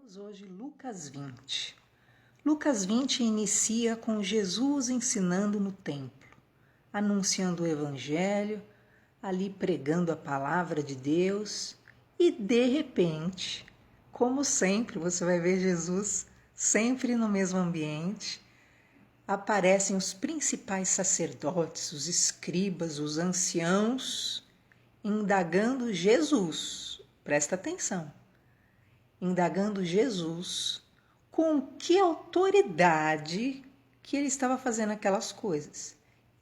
Lemos hoje Lucas 20. Lucas 20 inicia com Jesus ensinando no templo, anunciando o evangelho, ali pregando a palavra de Deus e de repente, como sempre, você vai ver Jesus sempre no mesmo ambiente, aparecem os principais sacerdotes, os escribas, os anciãos, indagando Jesus. Presta atenção. Indagando Jesus com que autoridade que ele estava fazendo aquelas coisas.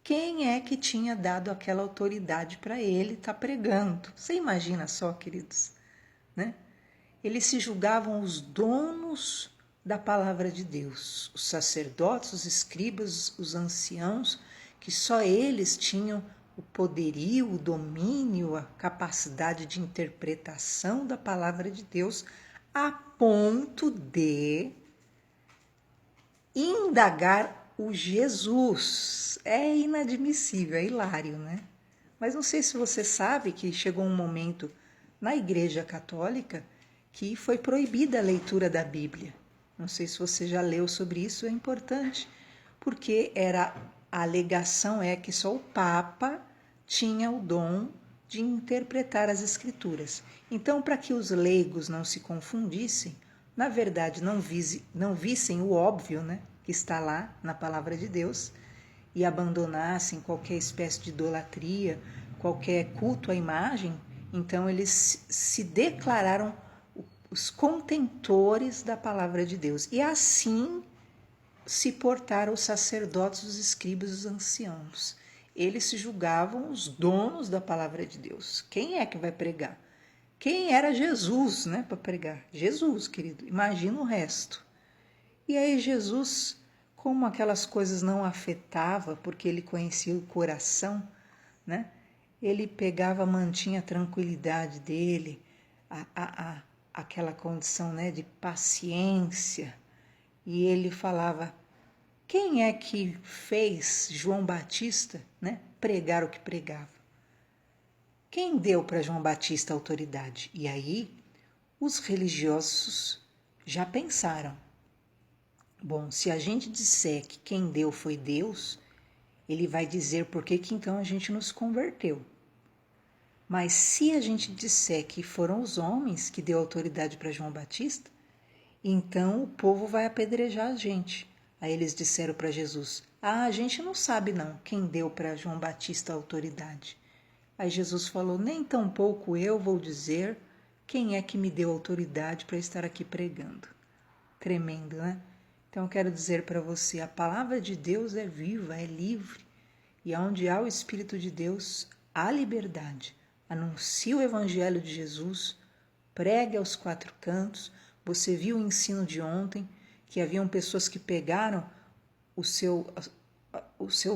Quem é que tinha dado aquela autoridade para ele estar pregando? Você imagina só, queridos, né? Eles se julgavam os donos da palavra de Deus, os sacerdotes, os escribas, os anciãos, que só eles tinham o poderio, o domínio, a capacidade de interpretação da palavra de Deus, a ponto de indagar o Jesus. É inadmissível, é hilário, né? Mas não sei se você sabe que chegou um momento na Igreja Católica que foi proibida a leitura da Bíblia. Não sei se você já leu sobre isso, é importante, porque a alegação é que só o Papa tinha o dom de interpretar as Escrituras. Então, para que os leigos não se confundissem, na verdade não vissem o óbvio, né, que está lá na palavra de Deus, e abandonassem qualquer espécie de idolatria, qualquer culto à imagem, então eles se declararam os contentores da palavra de Deus. E assim se portaram os sacerdotes, os escribas, os anciãos. Eles se julgavam os donos da palavra de Deus. Quem é que vai pregar? Quem era Jesus, né, para pregar? Jesus, querido. Imagina o resto. E aí Jesus, como aquelas coisas não afetava, porque ele conhecia o coração, né? Ele pegava, mantinha a tranquilidade dele, aquela condição, né, de paciência, e ele falava: quem é que fez João Batista, né, pregar o que pregava? Quem deu para João Batista a autoridade? E aí os religiosos já pensaram: bom, se a gente disser que quem deu foi Deus, ele vai dizer por que então a gente nos converteu. Mas se a gente disser que foram os homens que deu autoridade para João Batista, então o povo vai apedrejar a gente. Aí eles disseram para Jesus: a gente não sabe não quem deu para João Batista a autoridade. Aí Jesus falou: nem tampouco eu vou dizer quem é que me deu autoridade para estar aqui pregando. Tremendo, né? Então eu quero dizer para você, a palavra de Deus é viva, é livre. E onde há o Espírito de Deus, há liberdade. Anuncie o Evangelho de Jesus, pregue aos quatro cantos. Você viu o ensino de ontem, que haviam pessoas que pegaram o seu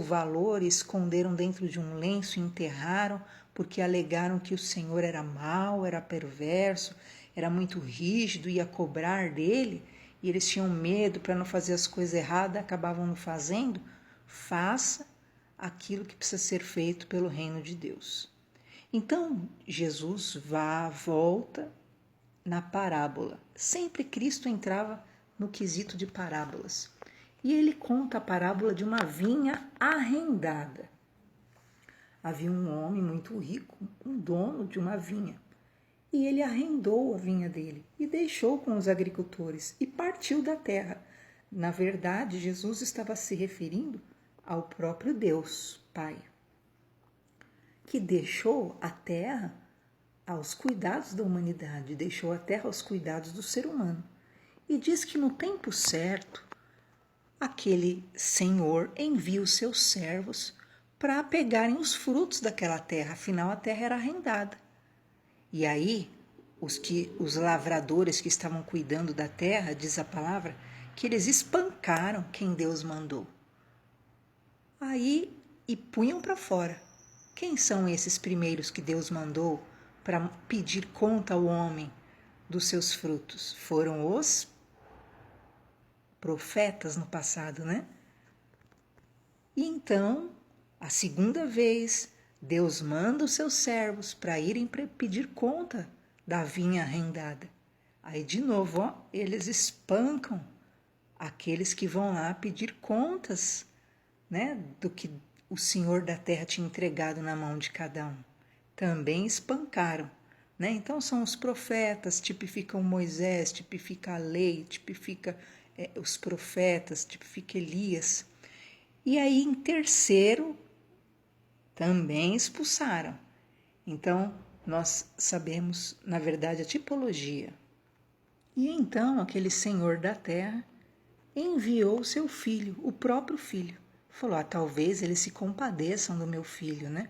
valor e esconderam dentro de um lenço e enterraram, porque alegaram que o Senhor era mau, era perverso, era muito rígido, ia cobrar dele, e eles tinham medo para não fazer as coisas erradas, acabavam não fazendo. Faça aquilo que precisa ser feito pelo reino de Deus. Então, Jesus volta na parábola. Sempre Cristo entrava no quesito de parábolas. E ele conta a parábola de uma vinha arrendada. Havia um homem muito rico, um dono de uma vinha. E ele arrendou a vinha dele e deixou com os agricultores e partiu da terra. Na verdade, Jesus estava se referindo ao próprio Deus, Pai, que deixou a terra aos cuidados da humanidade, deixou a terra aos cuidados do ser humano. E diz que no tempo certo, aquele Senhor envia os seus servos para pegarem os frutos daquela terra, afinal a terra era arrendada. E aí, os lavradores que estavam cuidando da terra, diz a palavra, que eles espancaram quem Deus mandou. Aí, e punham para fora. Quem são esses primeiros que Deus mandou para pedir conta ao homem dos seus frutos? Foram os profetas no passado, né? E então, a segunda vez, Deus manda os seus servos para irem pedir conta da vinha arrendada. Aí de novo, ó, eles espancam aqueles que vão lá pedir contas, né, do que o Senhor da terra tinha entregado na mão de cada um. Também espancaram, né? Então são os profetas, tipificam Moisés, tipifica a lei, tipifica os profetas, tipifica Elias. E aí em terceiro também expulsaram. Então nós sabemos, na verdade, a tipologia. E então aquele Senhor da terra enviou o seu filho, o próprio filho. Falou, talvez eles se compadeçam do meu filho, né?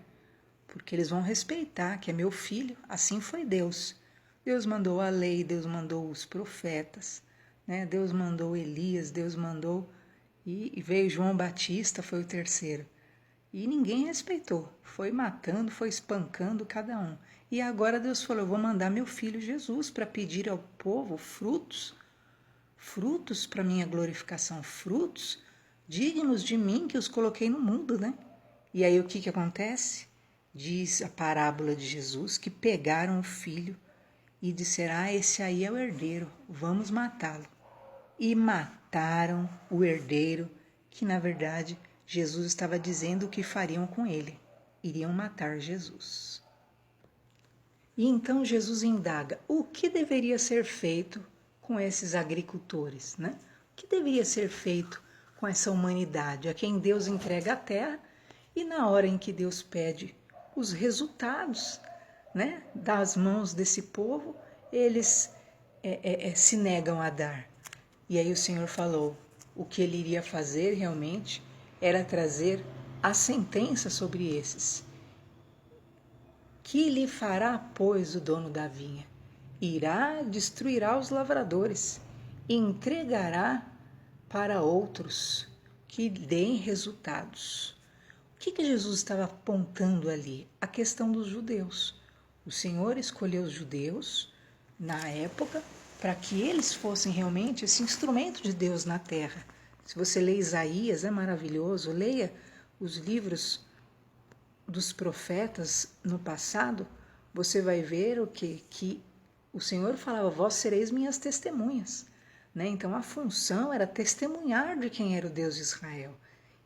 Porque eles vão respeitar que é meu filho, assim foi Deus. Deus mandou a lei, Deus mandou os profetas, né? Deus mandou Elias, Deus mandou... E veio João Batista, foi o terceiro. E ninguém respeitou, foi matando, foi espancando cada um. E agora Deus falou, eu vou mandar meu filho Jesus para pedir ao povo frutos para minha glorificação, frutos dignos de mim que os coloquei no mundo, né? E aí o que acontece? Diz a parábola de Jesus que pegaram o filho e disseram, esse aí é o herdeiro, vamos matá-lo. E mataram o herdeiro, que na verdade Jesus estava dizendo o que fariam com ele. Iriam matar Jesus. E então Jesus indaga, o que deveria ser feito com esses agricultores, né? O que deveria ser feito com essa humanidade, a quem Deus entrega a terra e na hora em que Deus pede os resultados, né, das mãos desse povo, eles se negam a dar. E aí o Senhor falou, o que ele iria fazer realmente era trazer a sentença sobre esses. Que lhe fará, pois, o dono da vinha? Irá, destruirá os lavradores, e entregará para outros que deem resultados. O que Jesus estava apontando ali? A questão dos judeus. O Senhor escolheu os judeus na época para que eles fossem realmente esse instrumento de Deus na terra. Se você lê Isaías, é maravilhoso, leia os livros dos profetas no passado, você vai ver o que o Senhor falava, vós sereis minhas testemunhas. Né? Então a função era testemunhar de quem era o Deus de Israel.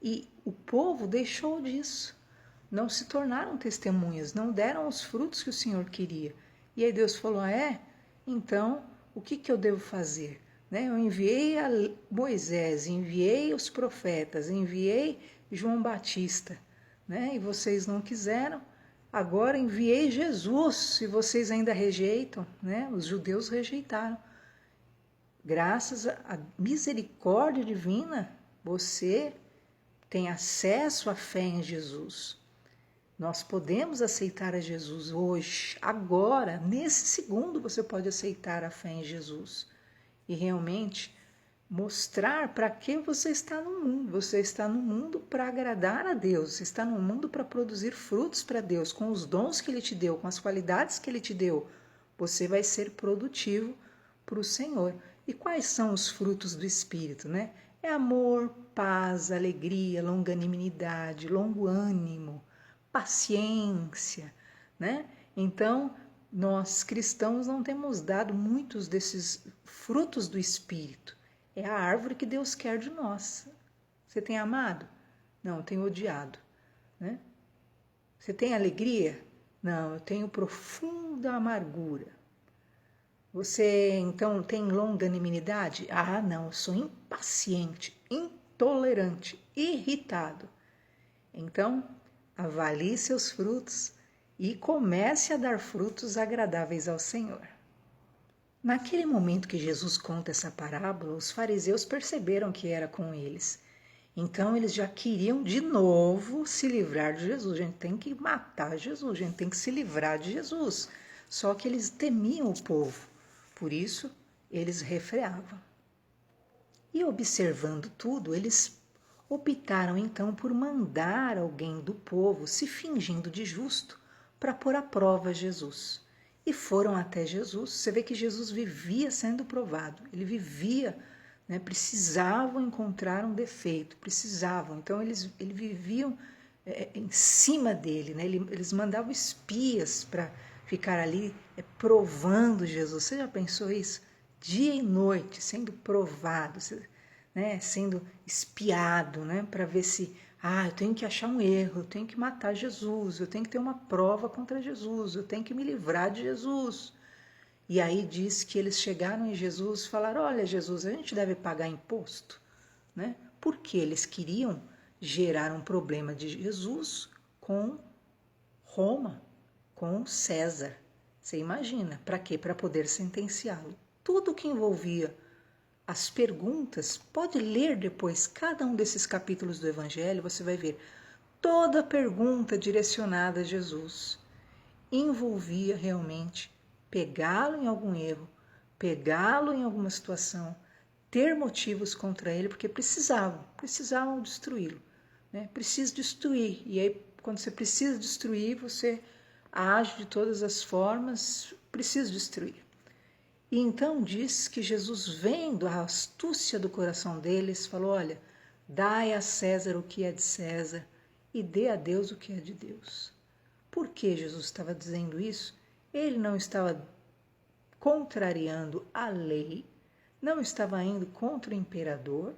E o povo deixou disso. Não se tornaram testemunhas, não deram os frutos que o Senhor queria. E aí Deus falou, então o que eu devo fazer? Né? Eu enviei a Moisés, enviei os profetas, enviei João Batista, né? E vocês não quiseram. Agora enviei Jesus, e vocês ainda rejeitam, né? Os judeus rejeitaram. Graças à misericórdia divina, você tem acesso à fé em Jesus. Nós podemos aceitar a Jesus hoje, agora, nesse segundo você pode aceitar a fé em Jesus. E realmente mostrar para que você está no mundo. Você está no mundo para agradar a Deus, você está no mundo para produzir frutos para Deus, com os dons que Ele te deu, com as qualidades que Ele te deu. Você vai ser produtivo para o Senhor. E quais são os frutos do Espírito, né? É amor, paz, alegria, longanimidade, longo ânimo, paciência, né? Então, nós cristãos não temos dado muitos desses frutos do Espírito. É a árvore que Deus quer de nós. Você tem amado? Não, eu tenho odiado. Né? Você tem alegria? Não, eu tenho profunda amargura. Você, então, tem longanimidade? Ah, não, eu sou impaciente, intolerante, irritado. Então, avalie seus frutos e comece a dar frutos agradáveis ao Senhor. Naquele momento que Jesus conta essa parábola, os fariseus perceberam que era com eles. Então eles já queriam de novo se livrar de Jesus. A gente tem que matar Jesus, a gente tem que se livrar de Jesus. Só que eles temiam o povo, por isso eles refreavam. E observando tudo, eles optaram então por mandar alguém do povo se fingindo de justo para pôr à prova Jesus. E foram até Jesus. Você vê que Jesus vivia sendo provado, ele vivia, né, precisavam encontrar um defeito, precisavam. Então eles viviam em cima dele, né? Eles mandavam espias para ficar ali provando Jesus. Você já pensou isso? dia e noite, sendo provado, né, sendo espiado, né, para ver se, eu tenho que achar um erro, eu tenho que matar Jesus, eu tenho que ter uma prova contra Jesus, eu tenho que me livrar de Jesus. E aí diz que eles chegaram em Jesus e falaram: olha, Jesus, a gente deve pagar imposto, né? Porque eles queriam gerar um problema de Jesus com Roma, com César. Você imagina, para quê? Para poder sentenciá-lo. Tudo que envolvia as perguntas, pode ler depois cada um desses capítulos do Evangelho, você vai ver toda pergunta direcionada a Jesus envolvia realmente pegá-lo em algum erro, pegá-lo em alguma situação, ter motivos contra ele, porque precisavam destruí-lo, né? Precisa destruir, e aí quando você precisa destruir, você age de todas as formas, precisa destruir. E então diz que Jesus, vendo a astúcia do coração deles, falou: olha, dai a César o que é de César e dê a Deus o que é de Deus. Por que Jesus estava dizendo isso? Ele não estava contrariando a lei, não estava indo contra o imperador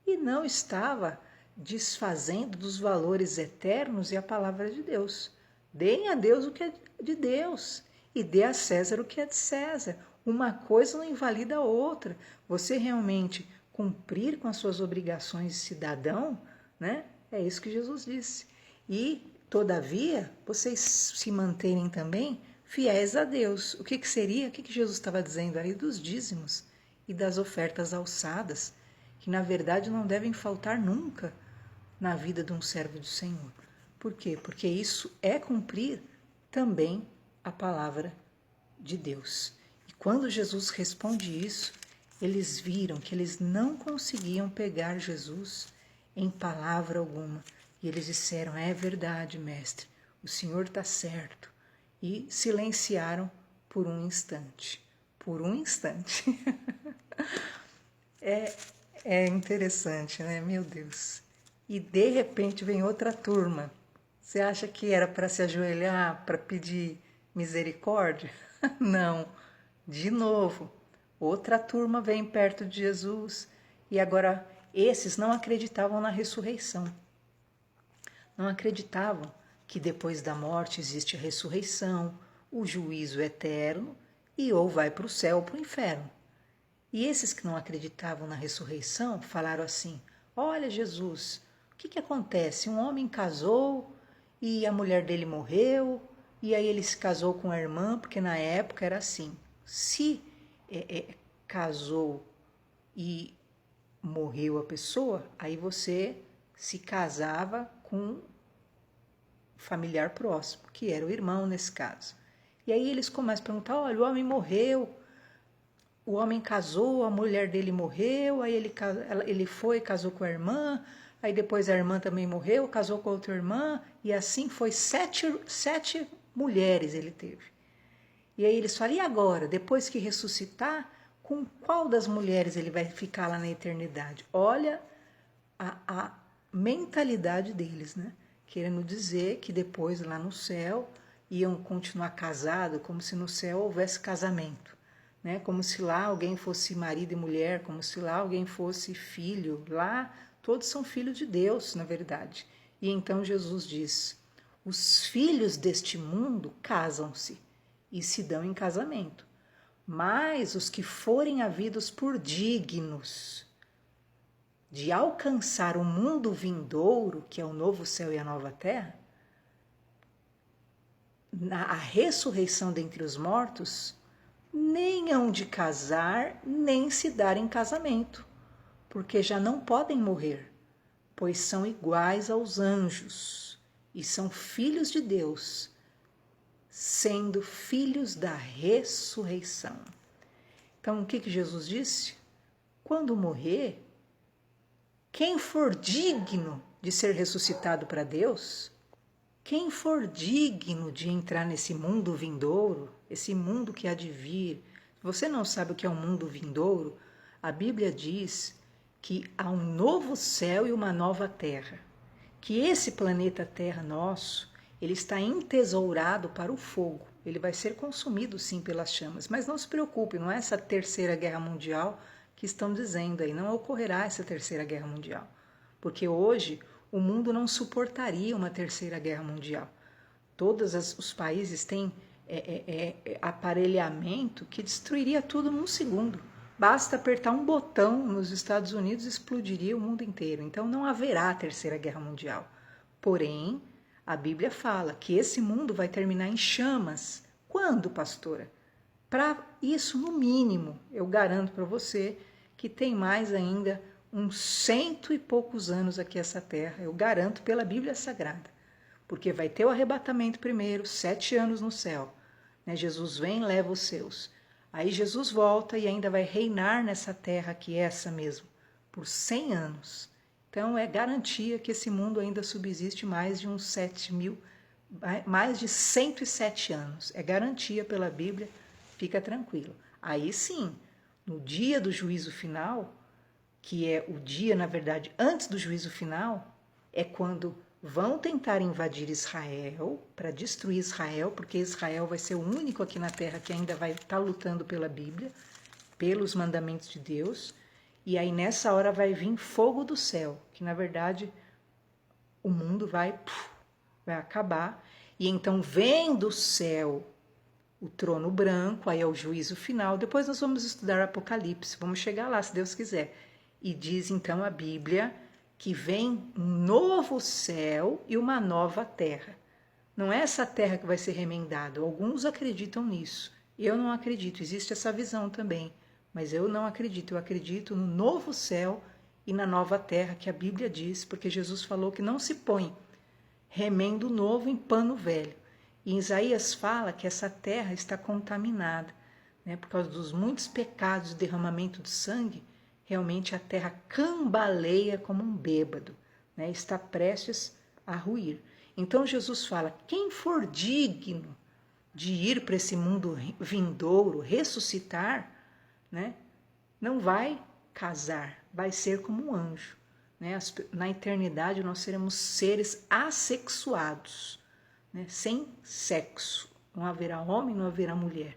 e não estava desfazendo dos valores eternos e a palavra de Deus. Deem a Deus o que é de Deus e dê a César o que é de César. Uma coisa não invalida a outra. Você realmente cumprir com as suas obrigações de cidadão, né? É isso que Jesus disse. E, todavia, vocês se manterem também fiéis a Deus. O que seria? O que Jesus estava dizendo aí? Dos dízimos e das ofertas alçadas, que na verdade não devem faltar nunca na vida de um servo do Senhor. Por quê? Porque isso é cumprir também a palavra de Deus. E quando Jesus responde isso, eles viram que eles não conseguiam pegar Jesus em palavra alguma. E eles disseram: é verdade, mestre, o Senhor está certo. E silenciaram por um instante. Por um instante. É interessante, né? Meu Deus. E de repente vem outra turma. Você acha que era para se ajoelhar, para pedir misericórdia? Não. De novo, outra turma vem perto de Jesus. E agora, esses não acreditavam na ressurreição. Não acreditavam que depois da morte existe a ressurreição, o juízo eterno, e ou vai para o céu ou para o inferno. E esses que não acreditavam na ressurreição falaram assim: olha, Jesus, o que acontece? Um homem casou e a mulher dele morreu, e aí ele se casou com a irmã, porque na época era assim: se casou e morreu a pessoa, aí você se casava com familiar próximo, que era o irmão nesse caso. E aí eles começam a perguntar: olha, o homem morreu, o homem casou, a mulher dele morreu, aí ele foi, casou com a irmã, aí depois a irmã também morreu, casou com a outra irmã, e assim foi, sete mulheres ele teve. E aí eles falam: e agora, depois que ressuscitar, com qual das mulheres ele vai ficar lá na eternidade? Olha a mentalidade deles, né? Querendo dizer que depois lá no céu iam continuar casados, como se no céu houvesse casamento, né? Como se lá alguém fosse marido e mulher, como se lá alguém fosse filho. Lá todos são filhos de Deus, na verdade. E então Jesus diz: os filhos deste mundo casam-se e se dão em casamento, mas os que forem havidos por dignos de alcançar o mundo vindouro, que é o novo céu e a nova terra, a ressurreição dentre os mortos, nem hão de casar, nem se dar em casamento, porque já não podem morrer, pois são iguais aos anjos e são filhos de Deus, sendo filhos da ressurreição. Então, o que Jesus disse? Quando morrer, quem for digno de ser ressuscitado para Deus, quem for digno de entrar nesse mundo vindouro, esse mundo que há de vir, se você não sabe o que é um mundo vindouro, a Bíblia diz que há um novo céu e uma nova terra, que esse planeta Terra nosso, ele está entesourado para o fogo. Ele vai ser consumido sim pelas chamas. Mas não se preocupe, não é essa terceira guerra mundial que estão dizendo aí. Não ocorrerá essa terceira guerra mundial. Porque hoje o mundo não suportaria uma terceira guerra mundial. Todos os países têm aparelhamento que destruiria tudo num segundo. Basta apertar um botão nos Estados Unidos e explodiria o mundo inteiro. Então não haverá terceira guerra mundial. Porém, a Bíblia fala que esse mundo vai terminar em chamas. Quando, pastora? Para isso, no mínimo, eu garanto para você que tem mais ainda uns 100 e poucos anos aqui essa terra. Eu garanto pela Bíblia Sagrada. Porque vai ter o arrebatamento primeiro, 7 anos no céu. Né? Jesus vem e leva os seus. Aí Jesus volta e ainda vai reinar nessa terra que é essa mesmo, por 100 anos. Então é garantia que esse mundo ainda subsiste mais de uns 107 anos. É garantia pela Bíblia, fica tranquilo. Aí sim, no dia do juízo final, que é o dia, na verdade, antes do juízo final, é quando vão tentar invadir Israel, para destruir Israel, porque Israel vai ser o único aqui na terra que ainda vai estar lutando pela Bíblia, pelos mandamentos de Deus, e aí nessa hora vai vir fogo do céu, que na verdade o mundo vai acabar, e então vem do céu o trono branco, aí é o juízo final, depois nós vamos estudar Apocalipse, vamos chegar lá se Deus quiser, e diz então a Bíblia que vem um novo céu e uma nova terra. Não é essa terra que vai ser remendada. Alguns acreditam nisso. Eu não acredito. Existe essa visão também. Mas eu não acredito. Eu acredito no novo céu e na nova terra que a Bíblia diz, porque Jesus falou que não se põe remendo novo em pano velho. E Isaías fala que essa terra está contaminada, né, por causa dos muitos pecados e derramamento de sangue. Realmente a terra cambaleia como um bêbado, né? Está prestes a ruir. Então Jesus fala, quem for digno de ir para esse mundo vindouro, ressuscitar, né? Não vai casar, vai ser como um anjo. Né? Na eternidade nós seremos seres assexuados, né? Sem sexo. Não haverá homem, não haverá mulher.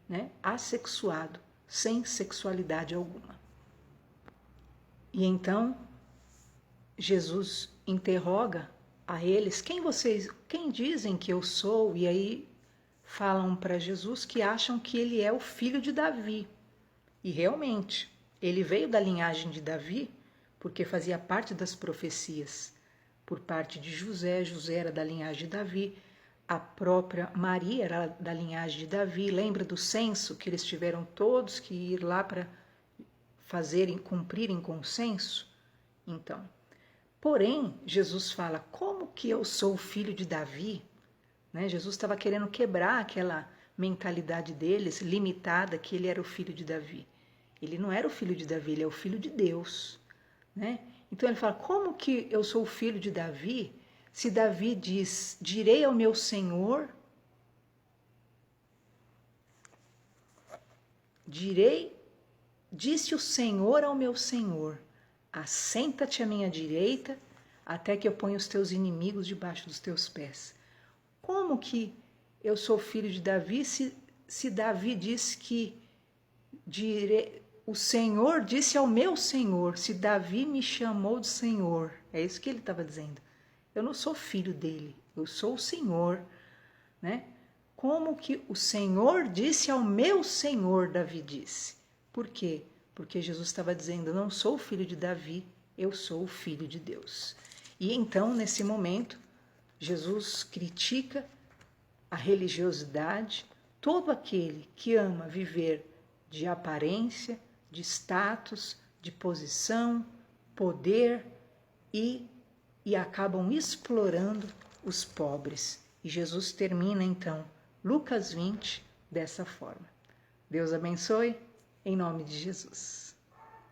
Né? Assexuado, sem sexualidade alguma. E então Jesus interroga a eles, quem dizem que eu sou? E aí falam para Jesus que acham que ele é o filho de Davi. E realmente, ele veio da linhagem de Davi, porque fazia parte das profecias por parte de José. José era da linhagem de Davi, a própria Maria era da linhagem de Davi. Lembra do censo que eles tiveram todos que ir lá para cumprirem consenso? Então, porém, Jesus fala, como que eu sou filho de Davi? Né? Jesus estava querendo quebrar aquela mentalidade deles, limitada, que ele era o filho de Davi. Ele não era o filho de Davi, ele é o filho de Deus. Né? Então ele fala, como que eu sou o filho de Davi, se Davi diz, direi ao meu Senhor, disse o Senhor ao meu Senhor, assenta-te à minha direita, até que eu ponha os teus inimigos debaixo dos teus pés. Como que eu sou filho de Davi se Davi disse que o Senhor disse ao meu Senhor, se Davi me chamou de Senhor? É isso que ele estava dizendo. Eu não sou filho dele, eu sou o Senhor. Né? Como que o Senhor disse ao meu Senhor, Davi disse. Por quê? Porque Jesus estava dizendo, eu não sou o filho de Davi, eu sou o filho de Deus. E então, nesse momento, Jesus critica a religiosidade, todo aquele que ama viver de aparência, de status, de posição, poder e acabam explorando os pobres. E Jesus termina então Lucas 20 dessa forma. Deus abençoe, em nome de Jesus.